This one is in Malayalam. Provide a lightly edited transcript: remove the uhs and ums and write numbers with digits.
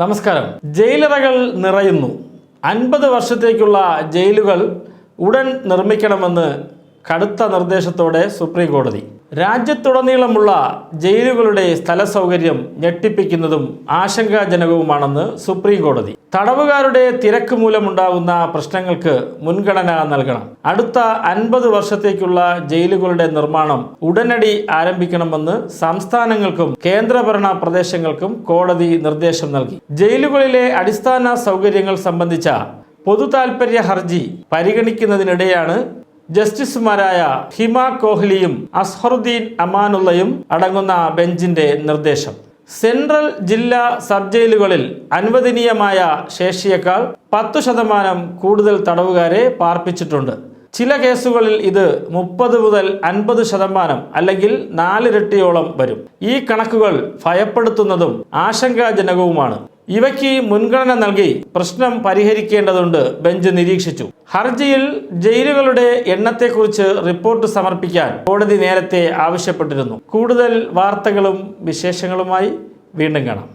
നമസ്കാരം. ജയിലറകൾ നിറയുന്നു. 50 വർഷത്തേക്കുള്ള ജയിലുകൾ ഉടൻ നിർമ്മിക്കണമെന്ന് കടുത്ത നിർദ്ദേശത്തോടെ സുപ്രീം കോടതി. രാജ്യത്തുടനീളമുള്ള ജയിലുകളുടെ സ്ഥല സൗകര്യം ഞെട്ടിപ്പിക്കുന്നതും ആശങ്കാജനകവുമാണെന്ന് സുപ്രീം കോടതി. തടവുകാരുടെ തിരക്ക് മൂലമുണ്ടാകുന്ന പ്രശ്നങ്ങൾക്ക് മുൻഗണന നൽകണം. അടുത്ത 50 വർഷത്തേക്കുള്ള ജയിലുകളുടെ നിർമ്മാണം ഉടനടി ആരംഭിക്കണമെന്ന് സംസ്ഥാനങ്ങൾക്കും കേന്ദ്രഭരണ പ്രദേശങ്ങൾക്കും കോടതി നിർദ്ദേശം നൽകി. ജയിലുകളിലെ അടിസ്ഥാന സൗകര്യങ്ങൾ സംബന്ധിച്ച പൊതുതാൽപര്യ ഹർജി പരിഗണിക്കുന്നതിനിടെയാണ് ജസ്റ്റിസുമാരായ ഹിമ കോഹ്ലിയും അസ്ഹറുദ്ദീൻ അമാനുള്ളയും അടങ്ങുന്ന ബെഞ്ചിന്റെ നിർദ്ദേശം. സെൻട്രൽ ജില്ലാ സബ് ജയിലുകളിൽ അനുവദനീയമായ ശേഷിയേക്കാൾ 10% കൂടുതൽ തടവുകാരെ പാർപ്പിച്ചിട്ടുണ്ട്. ചില കേസുകളിൽ ഇത് 30 മുതൽ 50% അല്ലെങ്കിൽ 4 ഇരട്ടിയോളം വരും. ഈ കണക്കുകൾ ഭയപ്പെടുത്തുന്നതും ആശങ്കാജനകവുമാണ്. ഇവയ്ക്ക് മുൻഗണന നൽകി പ്രശ്നം പരിഹരിക്കേണ്ടതുണ്ട്, ബെഞ്ച് നിരീക്ഷിച്ചു. ഹർജിയിൽ ജയിലുകളുടെ എണ്ണത്തെക്കുറിച്ച് റിപ്പോർട്ട് സമർപ്പിക്കാൻ കോടതി നേരത്തെ ആവശ്യപ്പെട്ടിരുന്നു. കൂടുതൽ വാർത്തകളും വിശേഷങ്ങളുമായി വീണ്ടും കാണാം.